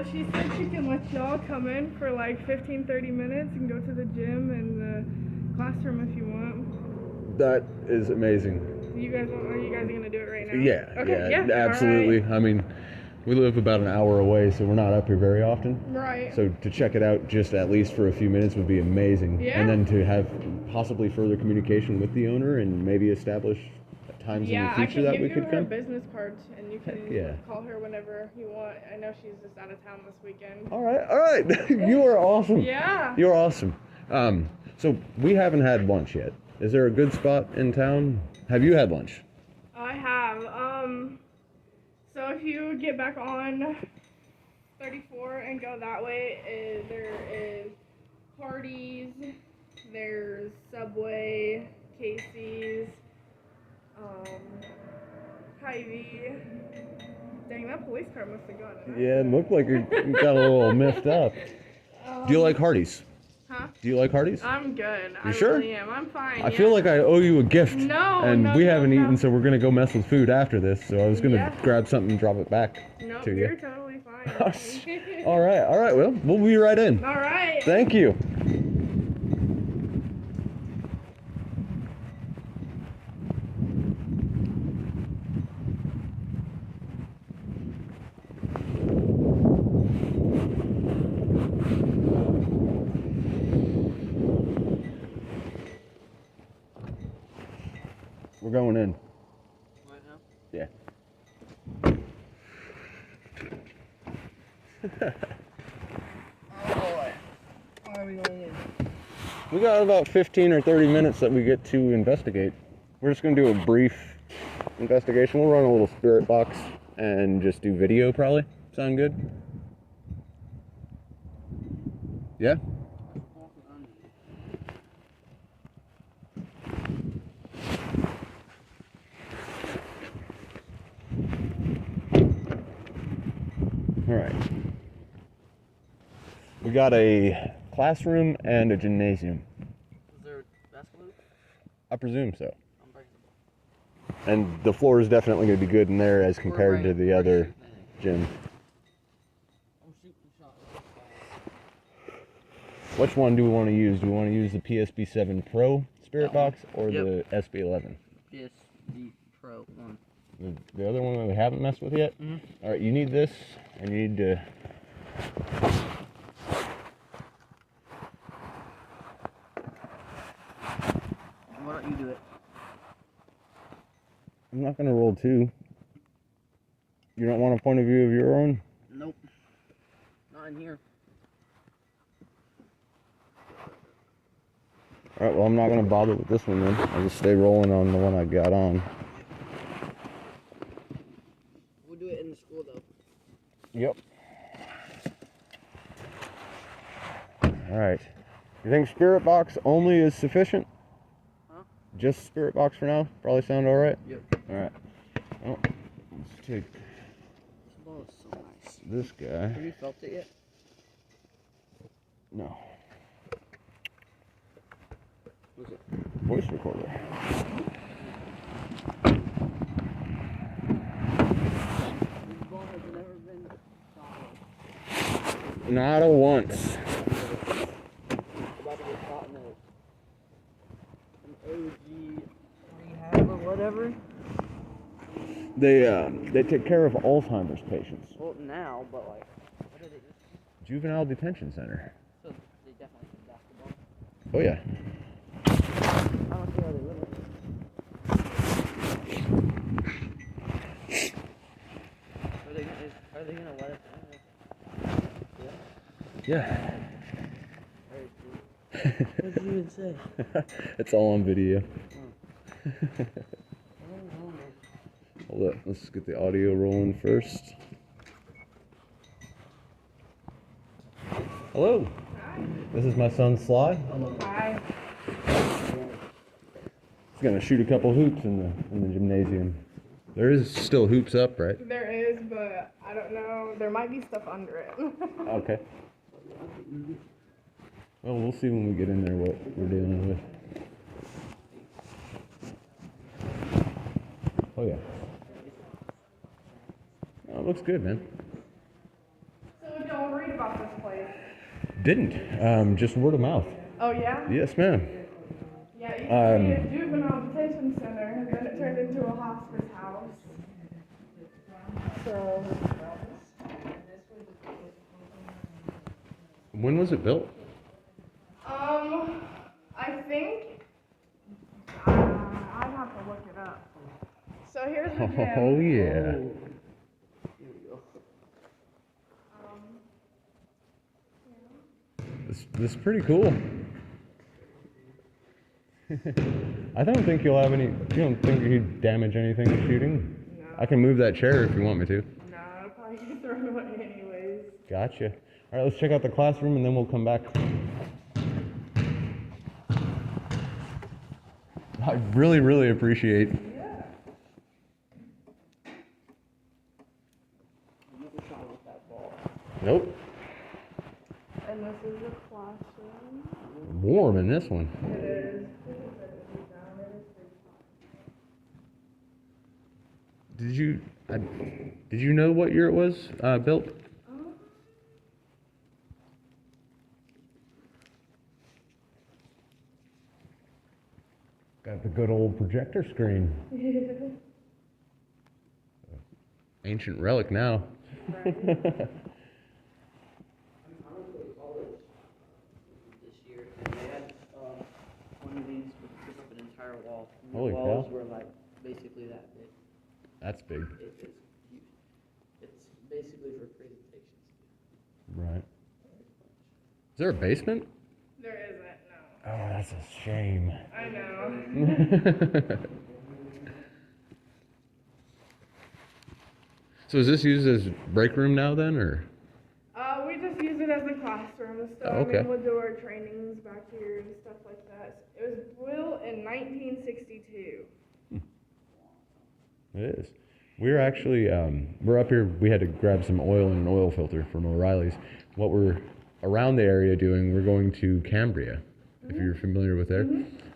So she said she can let y'all come in for like 15, 30 minutes and go to the gym and the classroom if you want. That is amazing. Are you guys gonna do it right now? Yeah, Okay, yeah, yeah, absolutely. All right. I mean, we live about an hour away, so we're not up here very often. Right. So to check it out just at least for a few minutes would be amazing. Yeah. And then to have possibly further communication with the owner and maybe establish times in the future that we could come. Yeah, I can give you her business cards, and you can call her whenever you want. I know she's just out of town this weekend. All right. You are awesome. Yeah. You're awesome. So we haven't had lunch yet. Is there a good spot in town? Have you had lunch? I have. So if you get back on 34 and go that way, there is Hardee's, there's Subway, Casey's, Hy-Vee. Dang, that police car must have gone. Yeah, it looked like it got a little messed up. Do you like Hardee's? Huh? Do you like Hardee's? I'm good. You sure? Really am. I'm fine. I feel like I owe you a gift. No, we haven't eaten, so we're going to go mess with food after this. So I was going to grab something and drop it back to you. You're totally fine. All right. Well, we'll be right in. All right. Thank you. We're going in. Right now? Yeah. Oh boy. Why are we going in? We got about 15 or 30 minutes that we get to investigate. We're just going to do a brief investigation. We'll run a little spirit box and just do video probably. Sound good? Yeah? All right. We got a classroom and a gymnasium. Is there basketball? I presume so. And the floor is definitely going to be good in there as compared to the other gym. I'm shooting shot. Which one do we want to use? Do we want to use the PSB7 Pro Spirit Box or the SB11? PSB Pro one. The other one that we haven't messed with yet? Mm-hmm. All right, you need this, and you need to... Why don't you do it? I'm not going to roll two. You don't want a point of view of your own? Nope. Not in here. All right, well, I'm not going to bother with this one then. I'll just stay rolling on the one I got on. We'll do it in the school, though. Yep. All right. You think Spirit Box only is sufficient? Huh? Just Spirit Box for now? Probably sound all right? Yep. All right. Well, let's take This ball is so nice. this guy. Have you felt it yet? No. What's it? Voice recorder. This ball has never been shot. Not a once. About to get caught in an OG rehab or whatever. They take care of Alzheimer's patients. Well, now, but like, what are they just? Juvenile Detention Center. So they definitely play basketball. Oh yeah. I don't see how they live with it. Are they gonna let us in? Yeah. What did you even say? It's all on video. Oh. Hold up, let's get the audio rolling first. Hello. Hi. This is my son Sly. Hi. He's gonna shoot a couple hoops in the gymnasium. There is still hoops up, right? There is, but I don't know. There might be stuff under it. Okay. Well, we'll see when we get in there what we're dealing with. Oh yeah. Oh, it looks good, man. So don't Didn't. Just word of mouth. Oh yeah? Yes, ma'am. Yeah, it used to be a juvenile detention center, and then it turned into a hospice house. So, When was it built? I think I'd have to look it up. So here's the gym. Oh yeah. Here we go. This is pretty cool. I don't think you'll have any. You don't think you'd damage anything with shooting? No. I can move that chair if you want me to. No, I'll probably get thrown away anyways. Gotcha. All right, let's check out the classroom and then we'll come back. I really, really appreciate. Yeah. Never shot with that ball. Nope. And this is the classroom. Warm in this one. It is. Did you know what year it was built? Got the good old projector screen. Ancient relic now. I'm going to college this year, and they had one of these would pick up an entire wall. And Holy the cow. walls were like basically that big. That's big. It is huge. It's basically for presentations. Right. Is there a basement? There isn't, no. Oh, that's a shame. I know. So is this used as break room now then, or? We just use it as a classroom. So Oh, okay. I mean, we'll do our trainings back here and stuff like that. It was built in 1962. It is. We're actually, we're up here, we had to grab some oil and an oil filter from O'Reilly's. What we're around the area doing, we're going to Cambria, if you're familiar with there.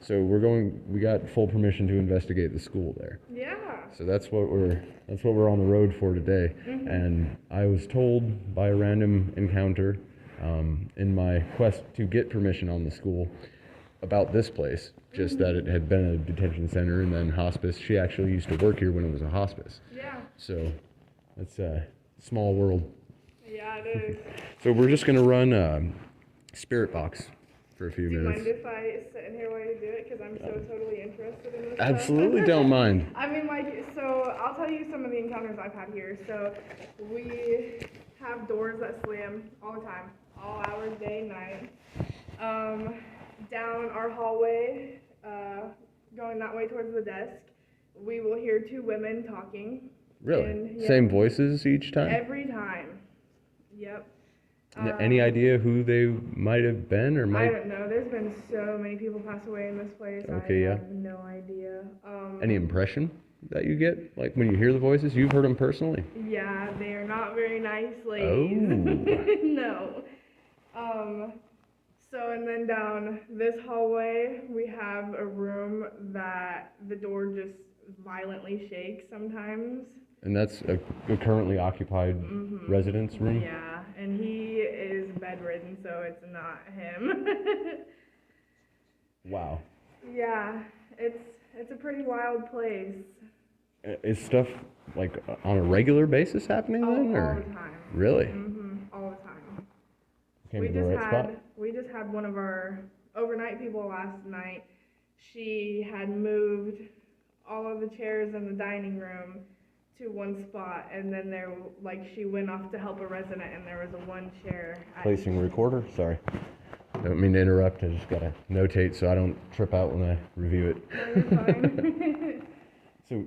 So we got full permission to investigate the school there. Yeah. So that's what we're on the road for today. And I was told by a random encounter in my quest to get permission on the school about this place, just that it had been a detention center and then hospice. She actually used to work here when it was a hospice. Yeah. So it's a small world. Yeah, it is. So we're just gonna run Spirit Box for a few Do you minutes. mind if I sit in here while you do it? Because I'm so totally interested in this stuff. Absolutely don't mind. I mean, like, so I'll tell you some of the encounters I've had here. So we have doors that slam all the time, all hours, day, night. Down our hallway, going that way towards the desk, we will hear two women talking. Really? And, yeah, Same voices each time? every time. Yep. Any idea who they might have been or I might? don't know. There's been so many people pass away in this place. Okay, I yeah. have no idea. Any impression that you get? Like when you hear the voices, you've heard them personally? Yeah, they are not very nice ladies. Oh. No. So, and then down this hallway, we have a room that the door just violently shakes sometimes. And that's a currently occupied residence room? Yeah, and he is bedridden, so it's not him. Wow. Yeah, it's a pretty wild place. Is stuff like on a regular basis happening then? All Or? the time. Really? All the time. Came to the right spot? We just had one of our overnight people last night. She had moved all of the chairs in the dining room to one spot, and then she went off to help a resident, and there was a one chair. Placing recorder? Sorry. Don't mean to interrupt. I just gotta notate so I don't trip out when I review it. No, you're fine. So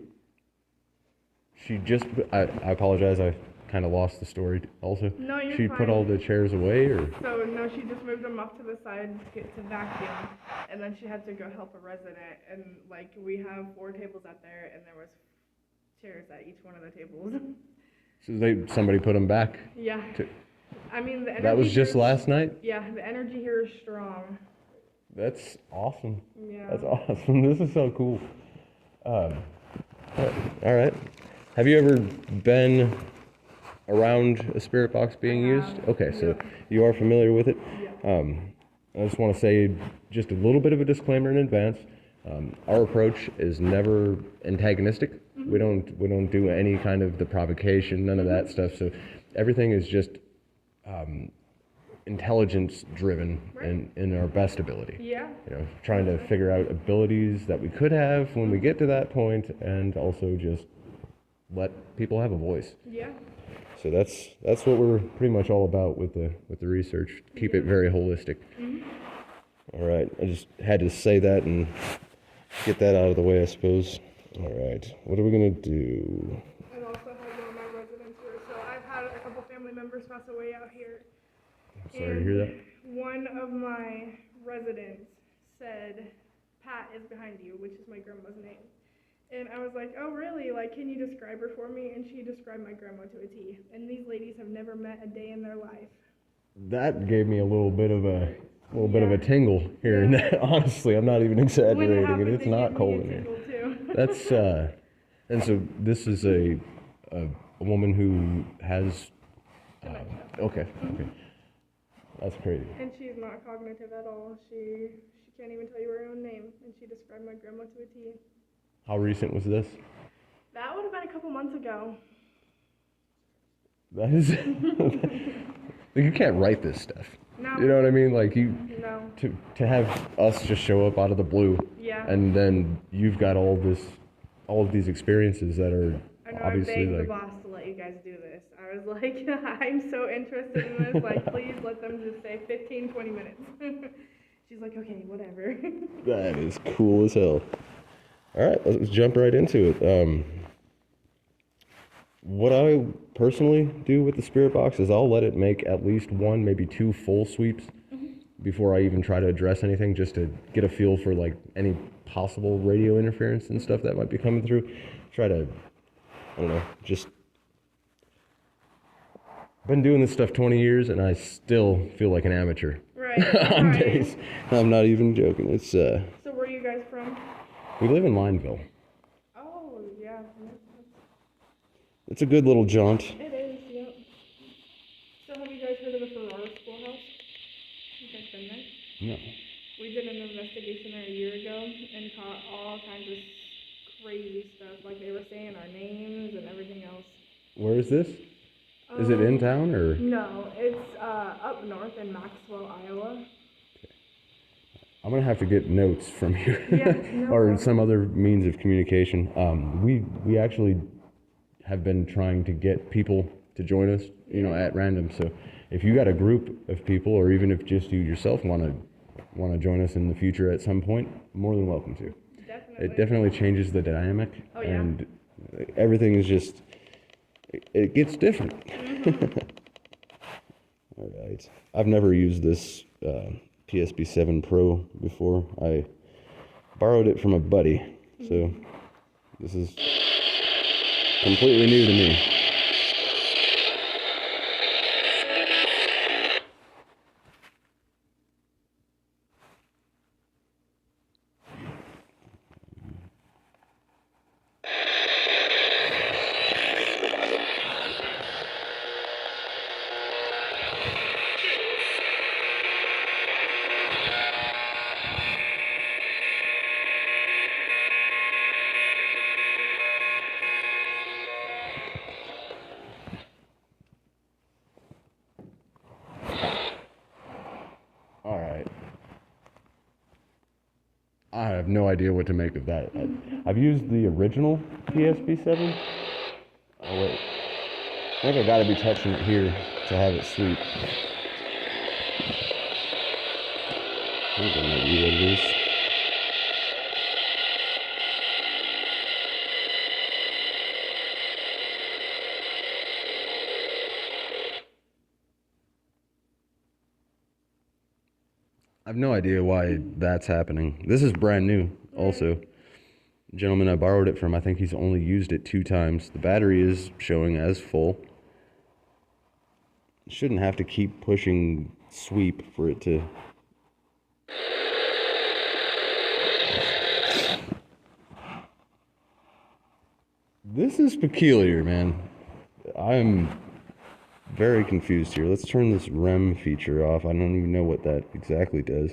she just, I apologize, I kind of lost the story also. No, you're She fine. put all the chairs away, or? So no, she just moved them off to the side to get to vacuum, and then she had to go help a resident, and we have 4 tables out there, and there was chairs at each one of the tables. So somebody put them back? Yeah. I mean, the energy That was just here is- last night? Yeah, the energy here is strong. That's awesome. Yeah. That's awesome. This is so cool. All right. Have you ever been around a spirit box being used? Okay, so Yep. you are familiar with it. Yeah. I just want to say just a little bit of a disclaimer in advance. Our approach is never antagonistic. We don't do any kind of the provocation, none of that stuff. So everything is just intelligence driven in our best ability. Yeah. You know, trying to figure out abilities that we could have when we get to that point, and also just let people have a voice. Yeah. So that's what we're pretty much all about with the research. Keep it very holistic. All right, I just had to say that and get that out of the way, I suppose. All right, what are we gonna do? And also have one of my residents here. So I've had a couple family members pass away out here. Sorry to hear that. One of my residents said, Pat is behind you, which is my grandma's name. And I was like, oh really? Like, can you describe her for me? And she described my grandma to a T. And these ladies have never met a day in their life. That gave me a little bit of a tingle hearing that. Honestly, I'm not even exaggerating. It's not cold in here. That's and so this is a woman who has okay. That's crazy. And she's not cognitive at all. She can't even tell you her own name. And she described my grandma to a T. How recent was this? That would have been a couple months ago. That is you can't write this stuff. No. You know what I mean? Like No. to have us just show up out of the blue. Yeah. And then you've got all of these experiences that are I know, obviously I begged like the boss to let you guys do this. I was like, I'm so interested in this. Like, please let them just say 15, 20 minutes. She's like, okay, whatever. that is cool as hell. All right, let's jump right into it. What I personally do with the spirit box is I'll let it make at least one, maybe two full sweeps before I even try to address anything, just to get a feel for like any possible radio interference and stuff that might be coming through. Try to, I don't know, just been doing this stuff 20 years and I still feel like an amateur. Right. On right. days. I'm not even joking. It's So where are you guys from? we live in Lineville. Oh, yeah. It's a good little jaunt. It is, yep. So have you guys heard of the L.I.R.O schoolhouse? You guys been there? No. We did an investigation there a year ago and caught all kinds of crazy stuff. Like they were saying our names and everything else. Where is this? Is it in town or? No, it's up north in Maxwell, Iowa. I'm gonna have to get notes from you, Yeah, no or problem. some other means of communication. We actually have been trying to get people to join us, you know, at random. So if you got a group of people, or even if just you yourself want to join us in the future at some point, more than welcome to. Definitely. It definitely changes the dynamic, Oh, yeah. and everything is just it gets different. All right, I've never used this PSB7 Pro before. I borrowed it from a buddy, so this is completely new to me. All right. I have no idea what to make of that. I've used the original PSB7. Oh wait, I think I gotta be touching it here to have it sweep. I think that might be what it is. I have no idea why that's happening. This is brand new also. Gentleman I borrowed it from, I think he's only used it 2 times. The battery is showing as full. Shouldn't have to keep pushing sweep for it to... This is peculiar, man. I'm very confused here. Let's turn this REM feature off. I don't even know what that exactly does.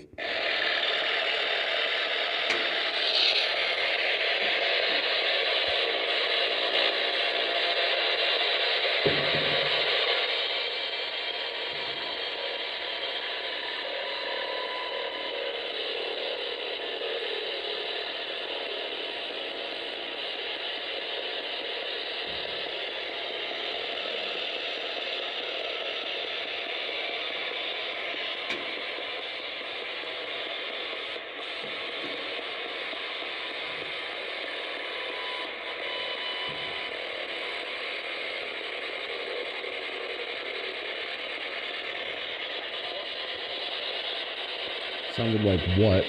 Sounded like what?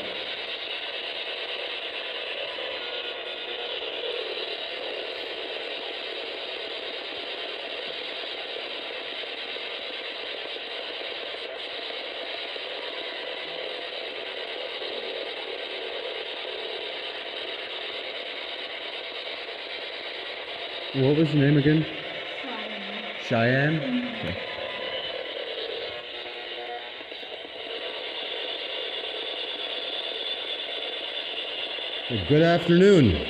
What was your name again? Cheyenne? Okay. Good afternoon.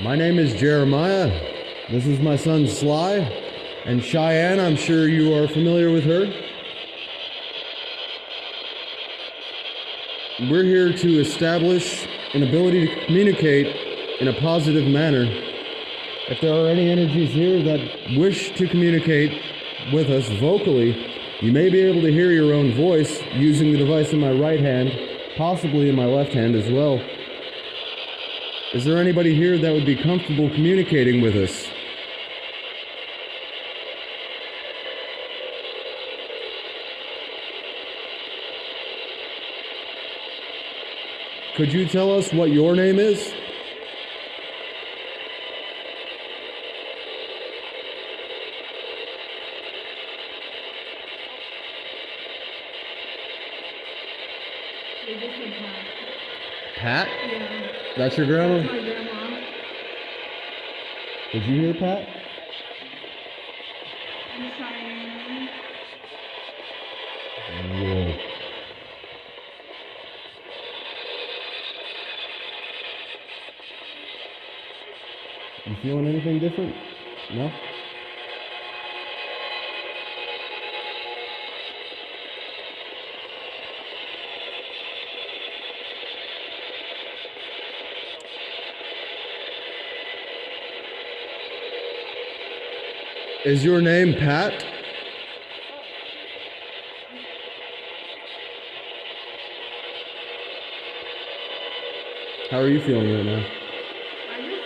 My name is Jeremiah. This is my son Sly. And Cheyenne, I'm sure you are familiar with her. We're here to establish an ability to communicate in a positive manner. If there are any energies here that wish to communicate with us vocally, you may be able to hear your own voice using the device in my right hand, possibly in my left hand as well. Is there anybody here that would be comfortable communicating with us? Could you tell us what your name is? Pat? Yeah. That's your grandma? That's my grandma. Did you hear Pat? I'm Cheyenne. Whoa. You feeling anything different? No? Is your name Pat? How are you feeling right now? I just,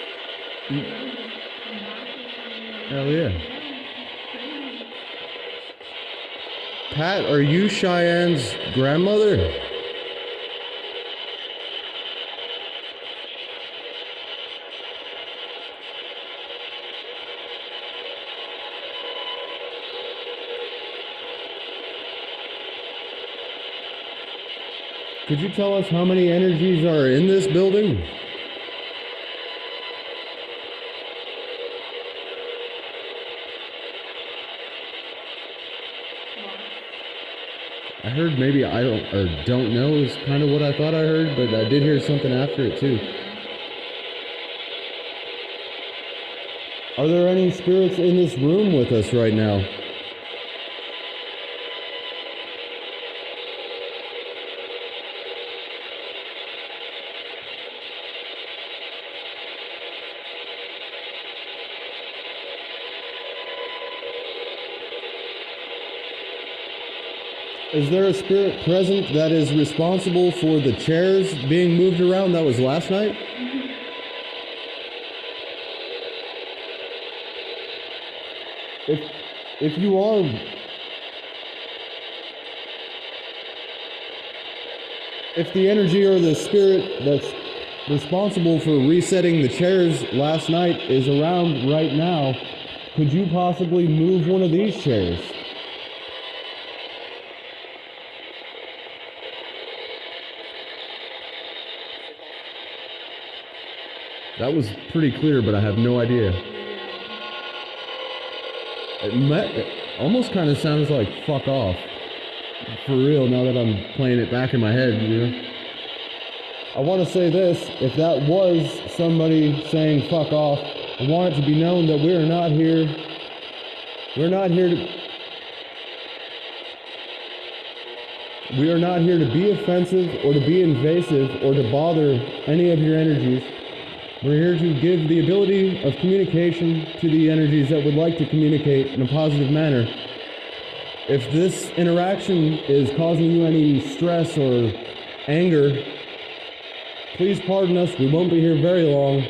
Hell yeah. Pat, are you Cheyenne's grandmother? Could you tell us how many energies are in this building? I heard maybe I don't know is kind of what I thought I heard, but I did hear something after it too. Are there any spirits in this room with us right now? Is there a spirit present that is responsible for the chairs being moved around that was last night? If you are, if the energy or the spirit that's responsible for resetting the chairs last night is around right now, could you possibly move one of these chairs? That was pretty clear, but I have no idea. almost kind of sounds like fuck off. For real, now that I'm playing it back in my head, you know. I want to say this, if that was somebody saying fuck off, I want it to be known that we're not here to be offensive or to be invasive or to bother any of your energies. We're here to give the ability of communication to the energies that would like to communicate in a positive manner. If this interaction is causing you any stress or anger, please pardon us, we won't be here very long.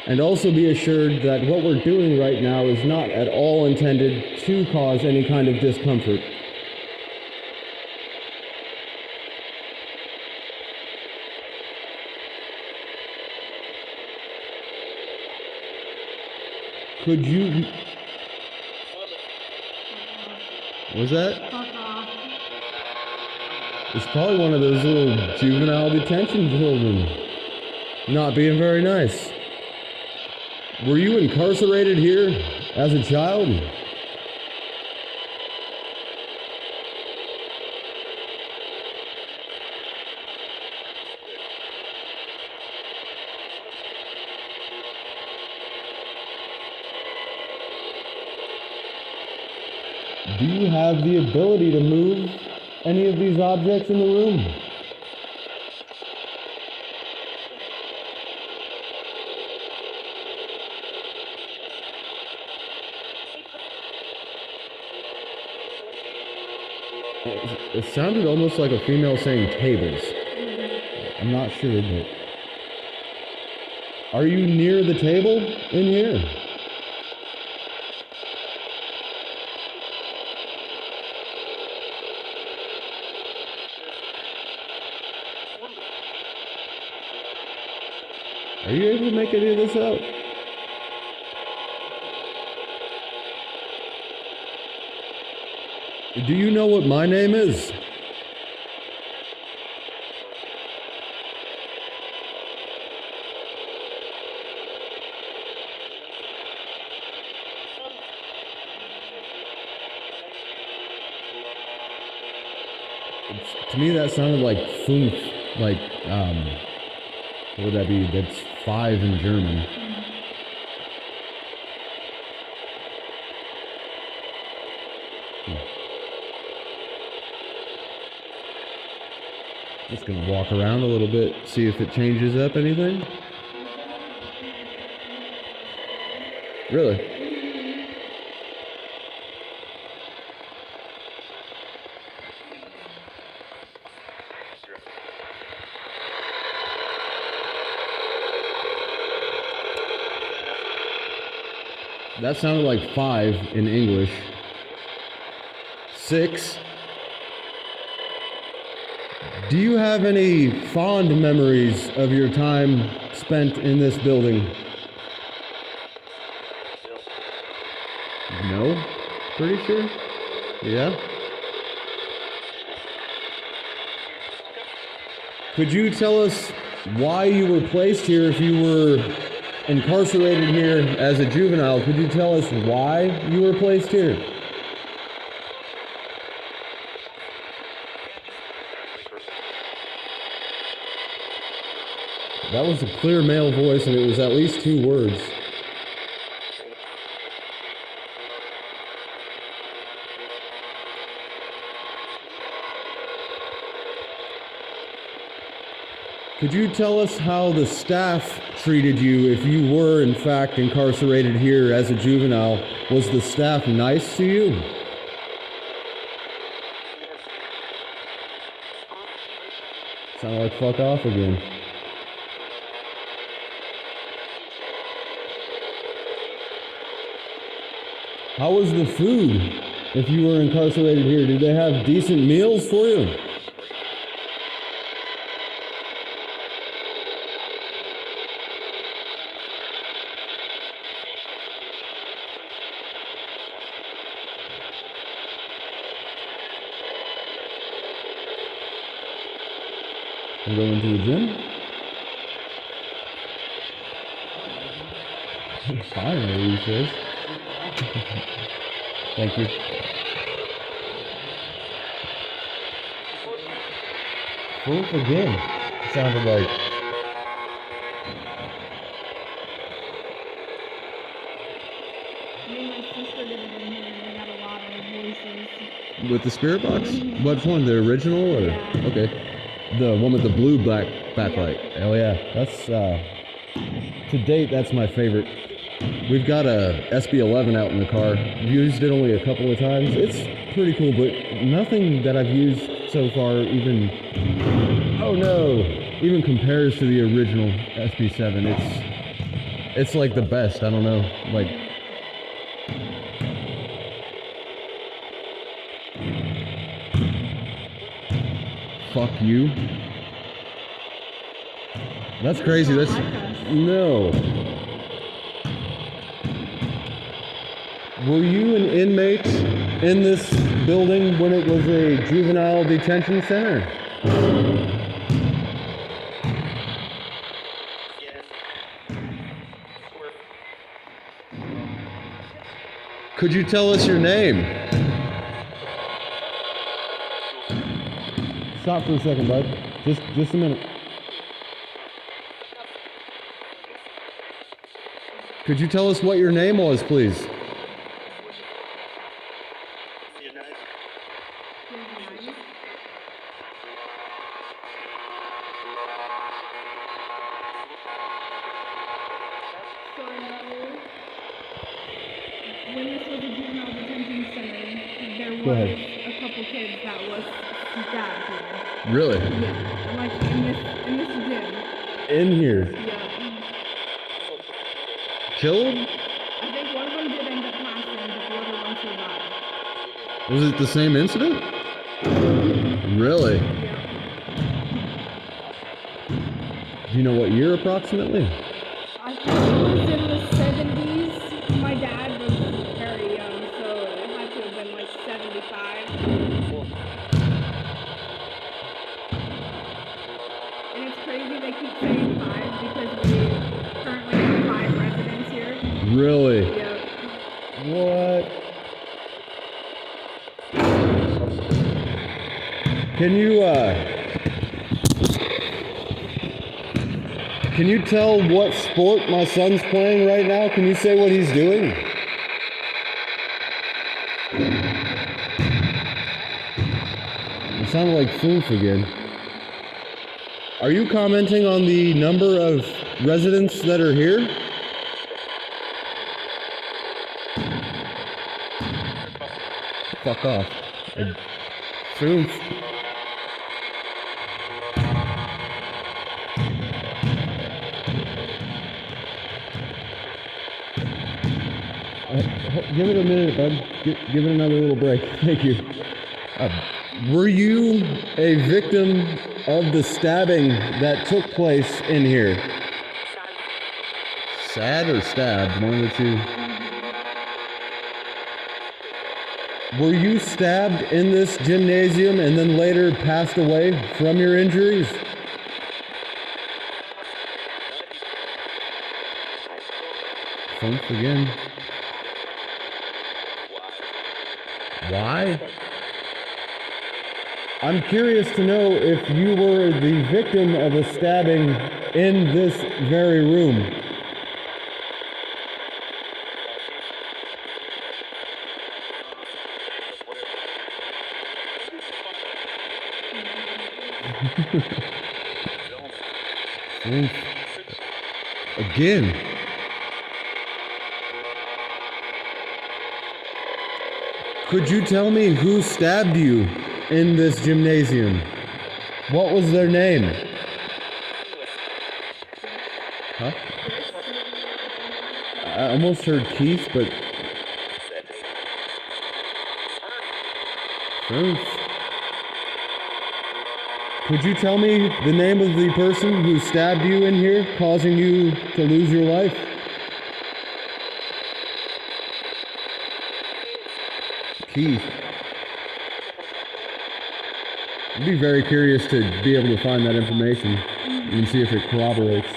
And also be assured that what we're doing right now is not at all intended to cause any kind of discomfort. Could you... Was that? It's probably one of those little juvenile detention children. Not being very nice. Were you incarcerated here as a child? Do you have the ability to move any of these objects in the room? It sounded almost like a female saying tables. I'm not sure, but... Are you near the table in here? Are you able to make any of this out? Do you know what my name is? To me that sounded like fünf, like, what would that be? That's 5 in German. Just gonna walk around a little bit, see if it changes up anything. Really? That sounded like 5 in English. 6. Do you have any fond memories of your time spent in this building? No? Pretty sure? Yeah? Could you tell us why you were placed here if you were incarcerated here as a juvenile? Could you tell us why you were placed here? That was a clear male voice, and it was at least 2 words. Could you tell us how the staff treated you if you were, in fact, incarcerated here as a juvenile? Was the staff nice to you? Sound like fuck off again. How was the food if you were incarcerated here? Did they have decent meals for you? I'm going to the gym. Finally, he says. Thank you. Proof again. Sounded like. Me and my sister did it in here, and I got a lot of voices. With the spirit box? Which one? The original or? Yeah. Okay. The one with the blue black backlight. Yeah. Oh yeah. That's to date that's my favorite. We've got a SB11 out in the car. I've used it only a couple of times. It's pretty cool, but nothing that I've used so far even even compares to the original SB7. It's like the best. I don't know. Like fuck you. That's crazy. That's no. Were you an inmate in this building when it was a juvenile detention center? Could you tell us your name? Stop for a second, bud. Just a minute. Could you tell us what your name was, please? So when this was a juvenile detention center, there Go was ahead. a couple kids that was stabbed here. Really? Yeah, like in this gym. In here? Yeah. Killed? I think one of them did end up passing, but the other one survived. Was it the same incident? Really? Yeah. Do you know what year approximately? I think it was in the 70s. My dad was very young, so it had to have been like 75. And it's crazy they keep saying 5 because we currently have 5 residents here. Really? Yeah. What? Can you tell what sport my son's playing right now? Can you say what he's doing? It sounded like Foof again. Are you commenting on the number of residents that are here? Fuck off. Foof. Give it a minute, bud. Give it another little break. Thank you. Were you a victim of the stabbing that took place in here? Sad or stabbed? One of the two. Were you stabbed in this gymnasium and then later passed away from your injuries? Funk again. Why? I'm curious to know if you were the victim of a stabbing in this very room. Again. Could you tell me who stabbed you in this gymnasium? What was their name? Huh? I almost heard Keith, but... Could you tell me the name of the person who stabbed you in here, causing you to lose your life? Keith. I'd be very curious to be able to find that information and see if it corroborates.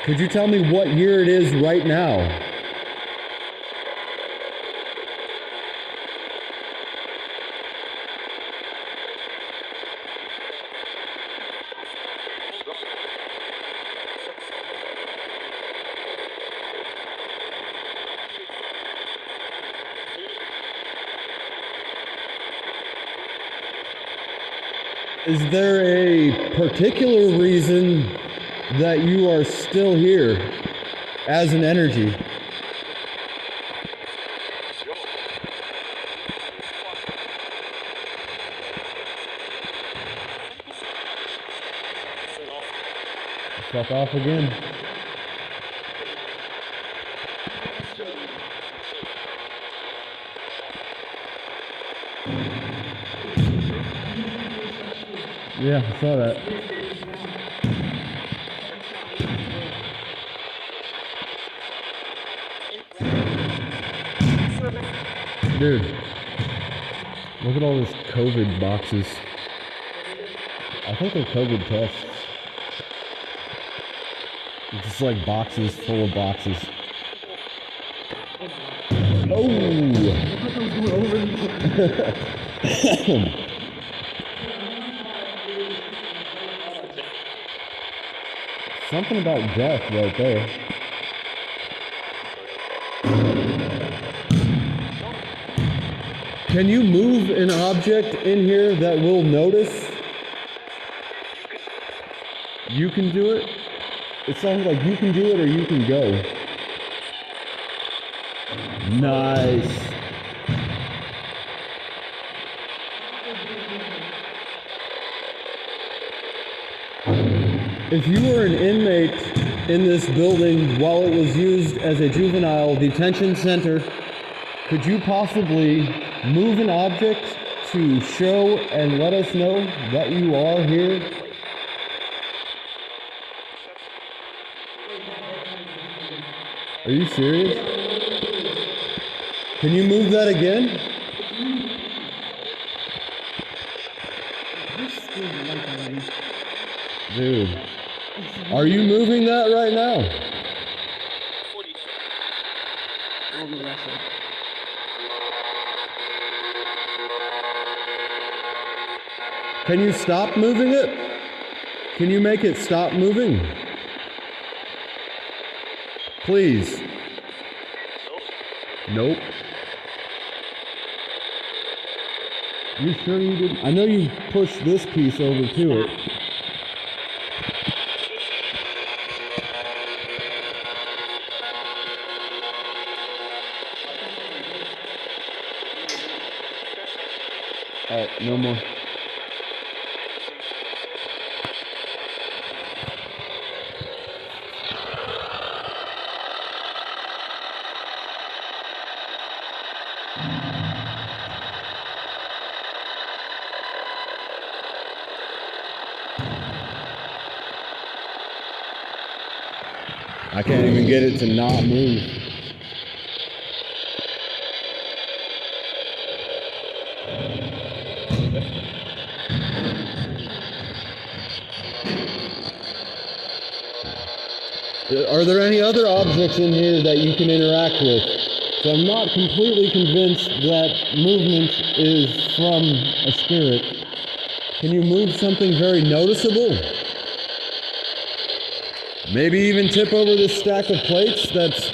Could you tell me what year it is right now? Is there a particular reason that you are still here as an energy? Fuck off again. Yeah, I saw that. Dude, look at all these COVID boxes. I think they're COVID tests. It's just like boxes full of boxes. Oh! Something about death right there. Can you move an object in here that will notice? You can do it? It sounds like you can do it or you can go. Nice. If you were an inmate in this building while it was used as a juvenile detention center, could you possibly move an object to show and let us know that you are here? Are you serious? Can you move that again? Dude, are you moving that right now? Can you stop moving it? Can you make it stop moving? Please. Nope. You sure you didn't? I know you pushed this piece over to it. Alright, no more. I can't even get it to not move. Are there any other objects in here that you can interact with? So I'm not completely convinced that movement is from a spirit. Can you move something very noticeable? Maybe even tip over this stack of plates that's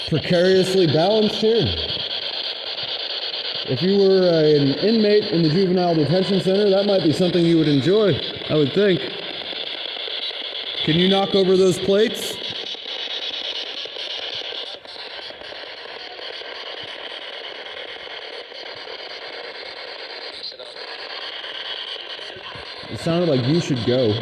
precariously balanced here. If you were an inmate in the Juvenile Detention Center, that might be something you would enjoy, I would think. Can you knock over those plates? It sounded like you should go.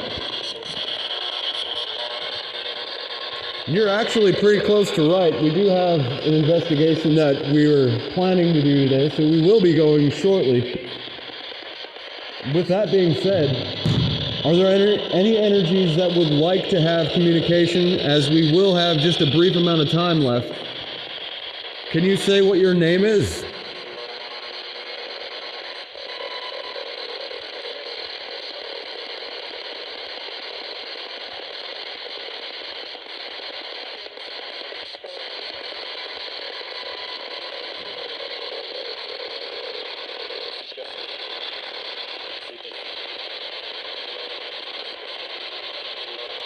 You're actually pretty close to right. We do have an investigation that we were planning to do today, so we will be going shortly. With that being said, are there any energies that would like to have communication, as we will have just a brief amount of time left? Can you say what your name is?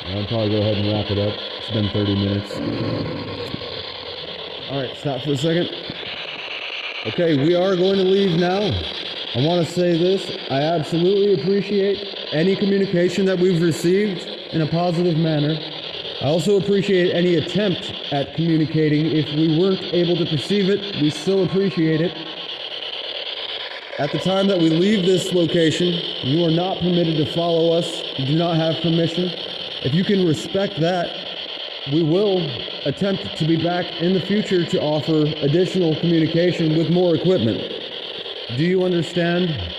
I'll probably go ahead and wrap it up. It's been 30 minutes. Alright, stop for a second. Okay, we are going to leave now. I want to say this. I absolutely appreciate any communication that we've received in a positive manner. I also appreciate any attempt at communicating. If we weren't able to perceive it, we still appreciate it. At the time that we leave this location, you are not permitted to follow us. You do not have permission. If you can respect that, we will attempt to be back in the future to offer additional communication with more equipment. Do you understand?